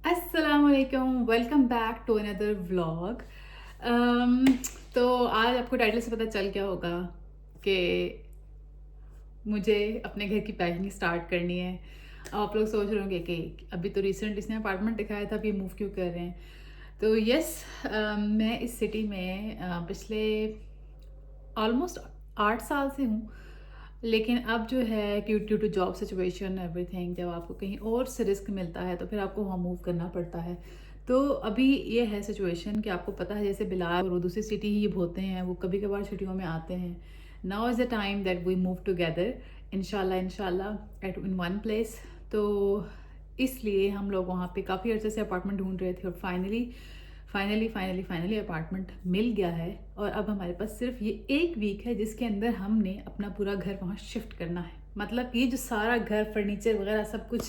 अस्सलामुअलैकुम, welcome back to another vlog. तो आज आपको टाइटल से पता चल गया होगा कि मुझे अपने घर की पैकिंग स्टार्ट करनी है। अब आप लोग सोच रहे होंगे कि अभी तो रिसेंट इसने अपार्टमेंट दिखाया था, अभी मूव क्यों कर रहे हैं। तो यस, मैं इस सिटी में पिछले ऑलमोस्ट 8 साल से हूँ। लेकिन अब जो है कि due to job situation everything, जब आपको कहीं और से रिस्क मिलता है तो फिर आपको वहाँ मूव करना पड़ता है। तो अभी ये है सिचुएशन कि आपको पता है जैसे बिलाल और वो दूसरी सिटी ही होते हैं, वो कभी कभार छुट्टियों में आते हैं। Now is the time that we move together, इंशाल्लाह एट इन वन प्लेस। तो इसलिए हम लोग वहाँ पे काफ़ी अर्से से अपार्टमेंट ढूंढ रहे थे और फाइनली अपार्टमेंट मिल गया है। और अब हमारे पास सिर्फ ये एक वीक है जिसके अंदर हमने अपना पूरा घर वहाँ शिफ्ट करना है। मतलब ये जो सारा घर फर्नीचर वगैरह सब कुछ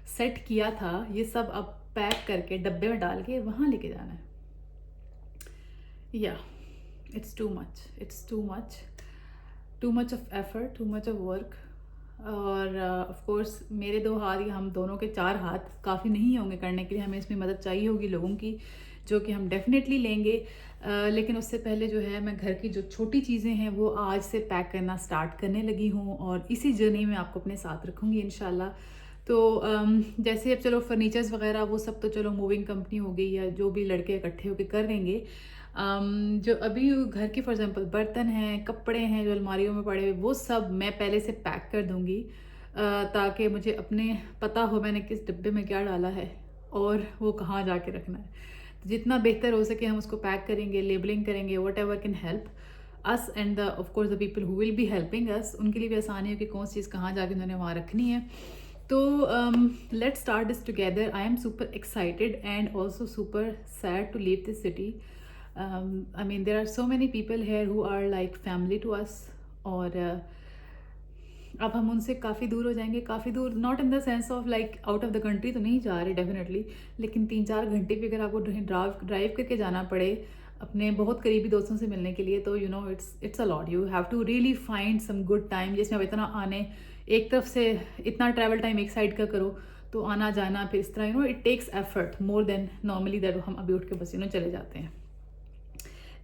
सेट किया था, ये सब अब पैक करके डब्बे में डाल के वहाँ लेके जाना है। या it's too much of effort, too much of work. और ऑफ कोर्स मेरे 2 हाथ या हम दोनों के 4 हाथ काफ़ी नहीं होंगे करने के लिए, हमें इसमें मदद चाहिए होगी लोगों की, जो कि हम डेफिनेटली लेंगे। लेकिन उससे पहले जो है मैं घर की जो छोटी चीज़ें हैं वो आज से पैक करना स्टार्ट करने लगी हूँ और इसी जर्नी में आपको अपने साथ रखूँगी इंशाल्लाह। तो जैसे अब चलो फर्नीचर्स वगैरह वो सब तो चलो मूविंग कंपनी हो गई या जो भी लड़के इकट्ठे होकर कर देंगे। जो अभी घर के फॉर एग्जांपल बर्तन हैं, कपड़े हैं जो अलमारियों में पड़े हुए, वो सब मैं पहले से पैक कर दूंगी, ताकि मुझे अपने पता हो मैंने किस डिब्बे में क्या डाला है और वो कहाँ जाके रखना है। तो जितना बेहतर हो सके हम उसको पैक करेंगे, लेबलिंग करेंगे, what ever can help us and the of course the people who will be helping us, उनके लिए भी आसानी हो कि कौन सी चीज़ कहाँ जाके उन्होंने वहाँ रखनी है। तो let's start this together. I am super excited and also super sad to leave this city. I mean, there are so many people here who are like family to us. और अब हम उनसे काफ़ी दूर हो जाएंगे, काफ़ी दूर not in the sense of like out of the country तो नहीं जा रहे डेफिनेटली, लेकिन 3-4 घंटे भी अगर आपको ड्राइव करके जाना पड़े अपने बहुत करीबी दोस्तों से मिलने के लिए, तो you know it's a lot. You have to really find some good time जिसमें आप इतना आने, एक तरफ से इतना ट्रैवल टाइम एक साइड का करो तो आना जाना फिर इस तरह, you know it takes effort more than normally that हम अभी उठ के बस चले जाते हैं।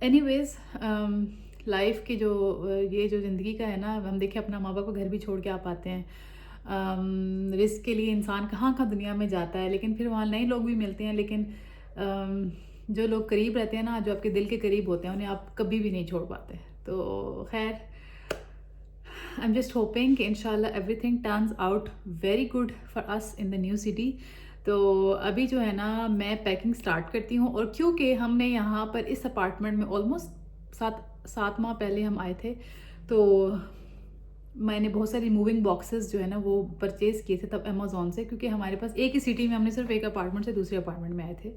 एनीवेज, लाइफ की जो ये जो ज़िंदगी का है ना, हम देखें अपना माँ बाप का घर भी छोड़ के आ पाते हैं। रिस्क के लिए इंसान कहाँ कहाँ दुनिया में जाता है, लेकिन फिर वहाँ नए लोग भी मिलते हैं। लेकिन जो लोग करीब रहते हैं ना, जो आपके दिल के करीब होते हैं, उन्हें आप कभी भी नहीं छोड़ पाते। तो खैर, आई एम जस्ट होपिंग कि इंशाल्लाह everything turns out very good for us in the new city. तो अभी जो है ना मैं पैकिंग स्टार्ट करती हूँ। और क्योंकि हमने यहाँ पर इस अपार्टमेंट में ऑलमोस्ट 7 माह पहले हम आए थे, तो मैंने बहुत सारी मूविंग बॉक्सेस जो है ना वो परचेज़ किए थे तब अमेज़ॉन से, क्योंकि हमारे पास एक ही सिटी में, हमने सिर्फ एक अपार्टमेंट से दूसरे अपार्टमेंट में आए थे।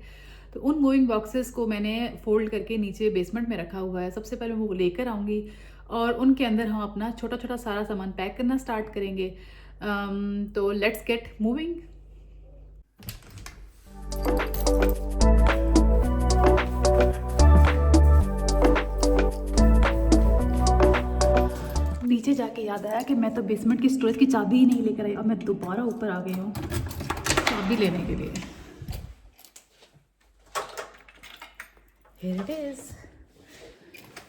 तो उन मूविंग बॉक्सेस को मैंने फोल्ड करके नीचे बेसमेंट में रखा हुआ है। सबसे पहले वो लेकर आऊँगी और उनके अंदर हम अपना छोटा छोटा सारा सामान पैक करना स्टार्ट करेंगे। तो लेट्स गेट मूविंग। नीचे जाके याद आया कि मैं तो बेसमेंट की स्टोरेज की चाबी ही नहीं लेकर आई। अब मैं दोबारा ऊपर आ गई हूँ चाबी लेने के लिए। Here it is।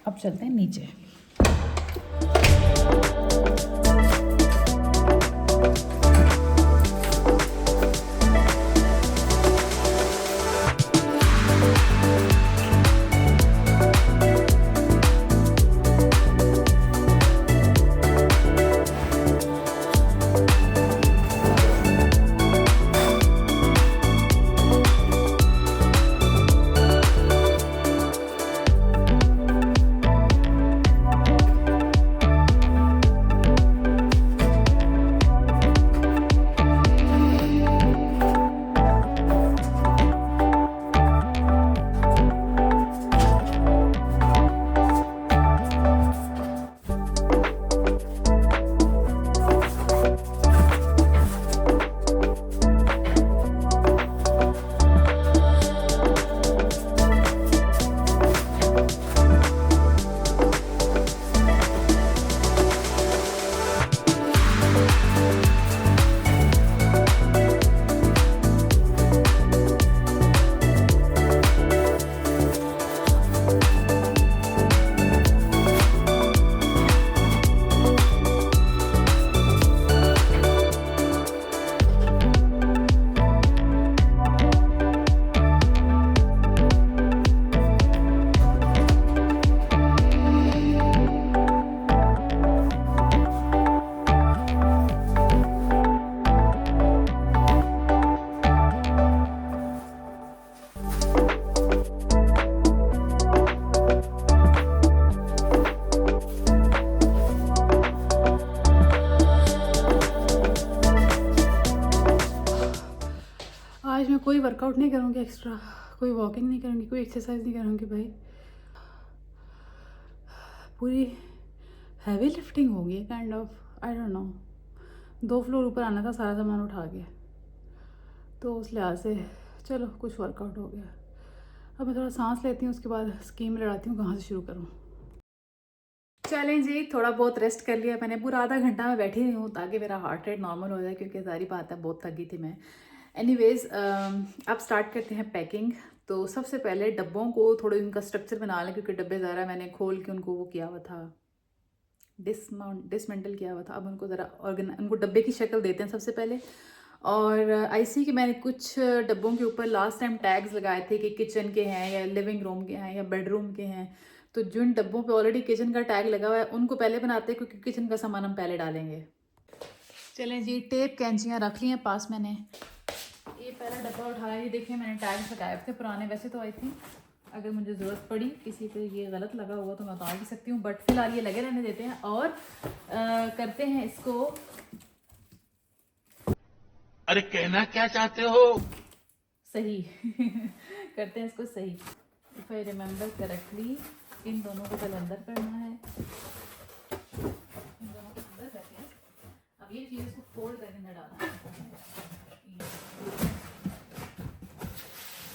अब चलते हैं नीचे। आज मैं कोई वर्कआउट नहीं करूँगी एक्स्ट्रा, कोई वॉकिंग नहीं करूँगी, कोई एक्सरसाइज नहीं करूँगी भाई। पूरी हैवी लिफ्टिंग होगी kind of, I don't no. 2 floor ऊपर आना था, सारा सामान उठा के, तो उस लिहाज से चलो कुछ वर्कआउट हो गया। अब मैं थोड़ा सांस लेती हूँ, उसके बाद स्कीम लड़ाती हूँ कहाँ से शुरू करूँ। चलें जी, थोड़ा बहुत रेस्ट कर लिया मैंने, पूरा आधा घंटा मैं बैठी हुई हूँ ताकि मेरा हार्ट रेट नॉर्मल हो जाए, क्योंकि सारी बात है बहुत थक गई थी मैं। एनीवेज, अब स्टार्ट करते हैं पैकिंग। तो सबसे पहले डब्बों को थोड़ा उनका स्ट्रक्चर बना लें, क्योंकि डब्बे ज़रा मैंने खोल के उनको वो किया हुआ था, डिसमेंटल किया हुआ था। अब उनको ज़रा उनको डब्बे की शक्ल देते हैं सबसे पहले। और ऐसे कि मैंने कुछ डब्बों के ऊपर लास्ट टाइम टैग्स लगाए थे कि किचन के हैं या लिविंग रूम के हैं या बेडरूम के हैं। तो जिन डब्बों पे ऑलरेडी किचन का टैग लगा हुआ है उनको पहले बनाते हैं, क्योंकि किचन का सामान हम पहले डालेंगे। चलें जी, टेप कैंचियाँ रख ली हैं पास मैंने। ये पहला डब्बा उठाया, ये देखिए मैंने टैग्स लगाए थे पुराने। वैसे तो आई थिंक अगर मुझे ज़रूरत पड़ी किसी पे ये गलत लगा हुआ तो मैं उतार भी सकती हूँ, बट फिलहाल ये लगे रहने देते हैं। और करते हैं इसको, अरे कहना क्या चाहते हो? सही करते हैं इसको सही। इफ आई रिमेम्बर करेक्टली, इन दोनों को पहले अंदर करना है, इन दोनों को अंदर करते हैं। अब ये चीज़ इसको फोल्ड करके अंदर डालना है।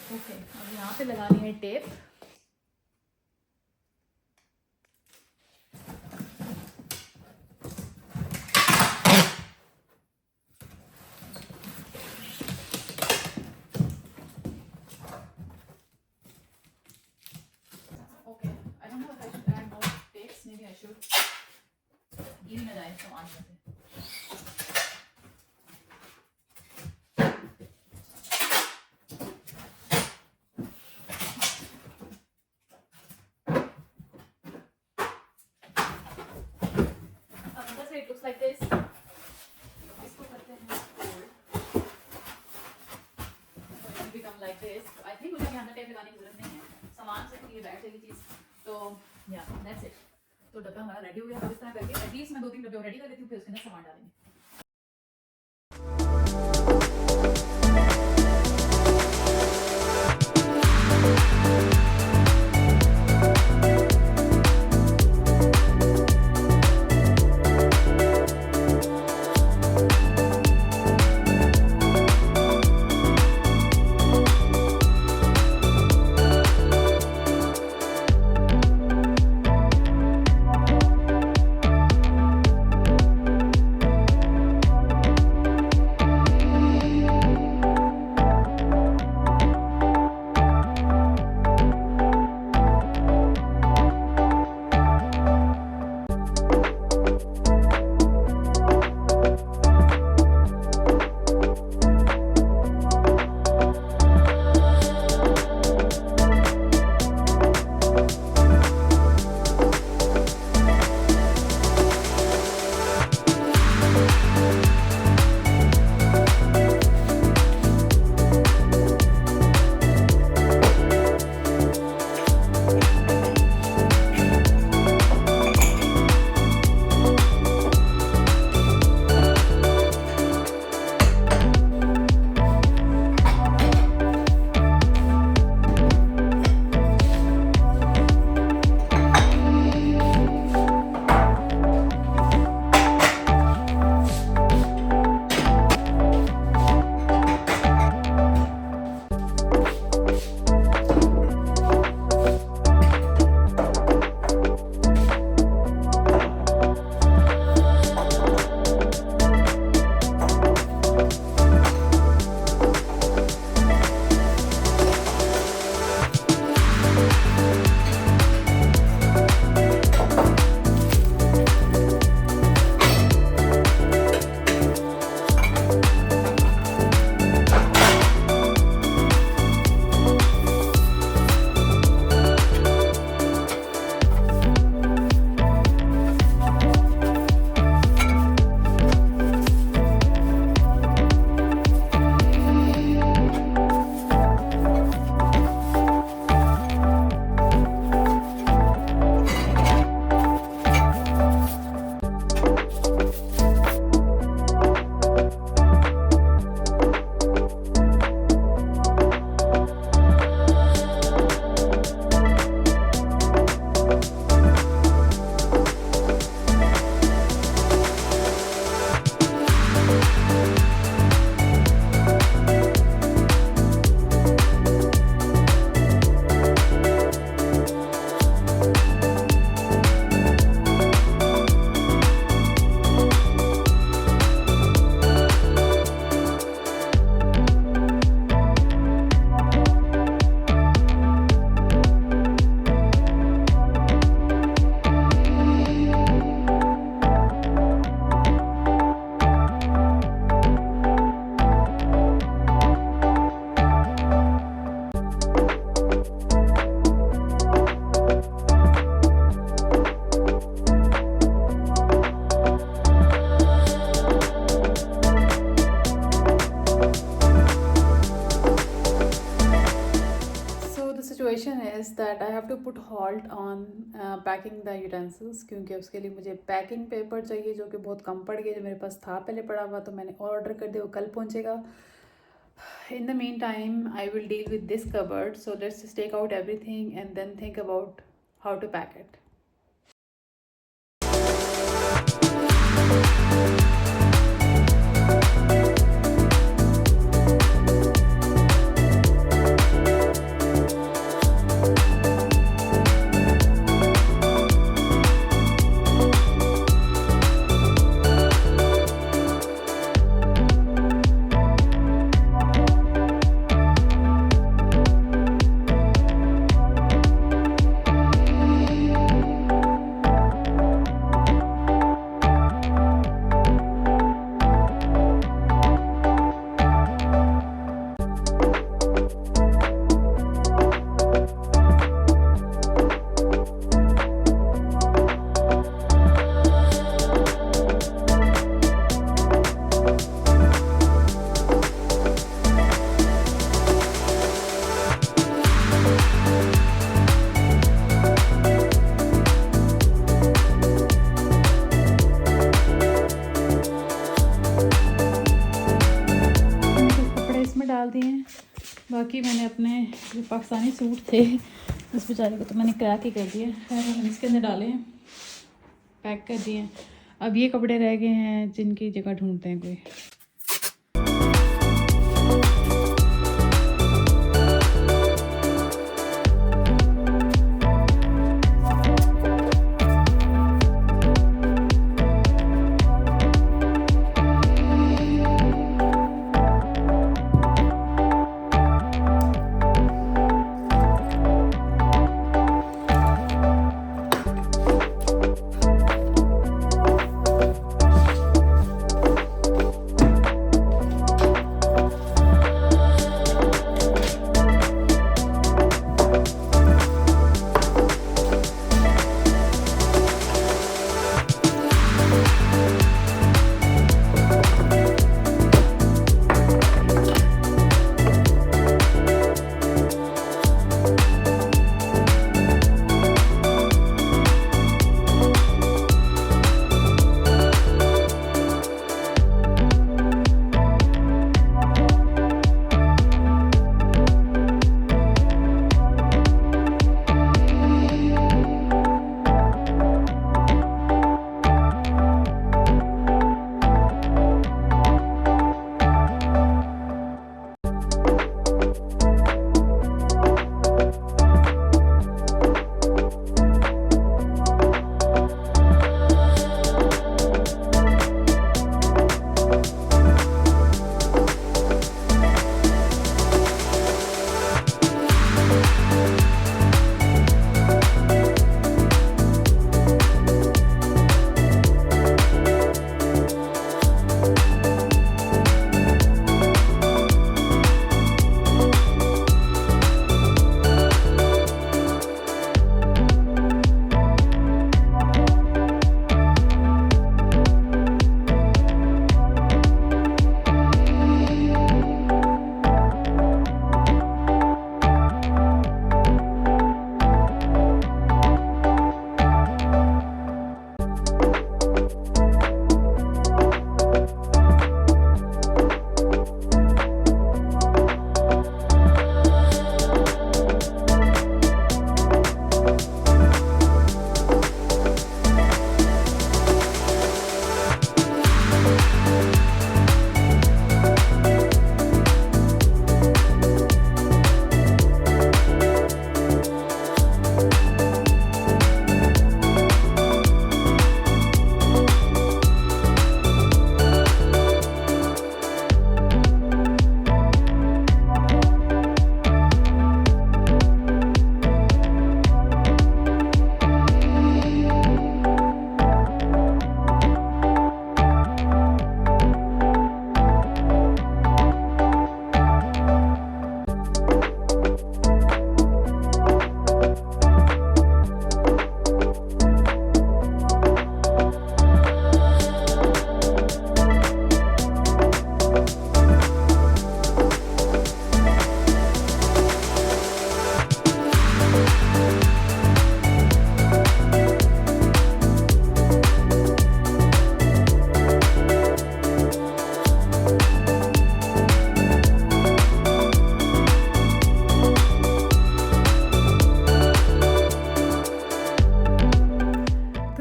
ओके, अब यहाँ पे लगानी है tape. Okay, I don't know if I should add more tapes, maybe I should. ये ना जाए सामान से। It looks like this. इसको करते हैं fold. So it will become like this. I think मुझे यहाँ टेप लगाने की जरूरत नहीं है, सामान से ये बैठ जाएगी चीज़। तो yeah, that's it. तो डब्बा हमारा रेडी हो गया। अब इस तरह करके एटलीस्ट मैं 2-3 डब्बे रेडी कर देती हूँ, फिर उसके अंदर सामान डालेंगे। Situation is that I have to put halt on packing the utensils, क्योंकि उसके लिए मुझे पैकिंग पेपर चाहिए जो कि बहुत कम पड़ गया, जो मेरे पास था पहले पड़ा हुआ, तो मैंने ऑर्डर कर दिया, वो कल पहुंचेगा। In the meantime I will deal with this cupboard, so let's just take out everything and then think about how to pack it. डाल दिए हैं। बाकी मैंने अपने जो पाकिस्तानी सूट थे उस बेचारे को तो मैंने क्रैक ही कर दिया, मैंने इसके अंदर डाले हैं, पैक कर दिए हैं। अब ये कपड़े रह गए हैं जिनकी जगह ढूंढते हैं कोई।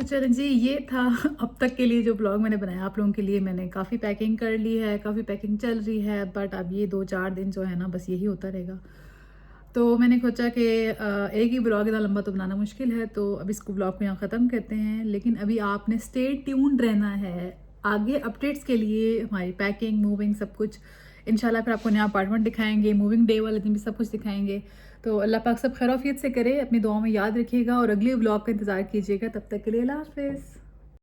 चलें जी, ये था अब तक के लिए जो ब्लॉग मैंने बनाया आप लोगों के लिए। मैंने काफ़ी पैकिंग कर ली है, काफ़ी पैकिंग चल रही है, बट अब ये 2-4 दिन जो है ना बस यही होता रहेगा। तो मैंने सोचा कि एक ही ब्लॉग इतना लंबा तो बनाना मुश्किल है, तो अब इसको ब्लॉग को यहाँ ख़त्म करते हैं। लेकिन अभी आपने स्टे ट्यून्ड रहना है आगे अपडेट्स के लिए, हमारी पैकिंग, मूविंग, सब कुछ। इंशाल्लाह फिर आपको नया अपार्टमेंट दिखाएंगे, मूविंग डे वाले दिन भी सब कुछ दिखाएंगे। तो अल्लाह पाक सब खैर आफियत से करे, अपनी दुआओं में याद रखिएगा और अगले ब्लॉग का इंतज़ार कीजिएगा। तब तक के लिए अल्लाह हाफ़िज़।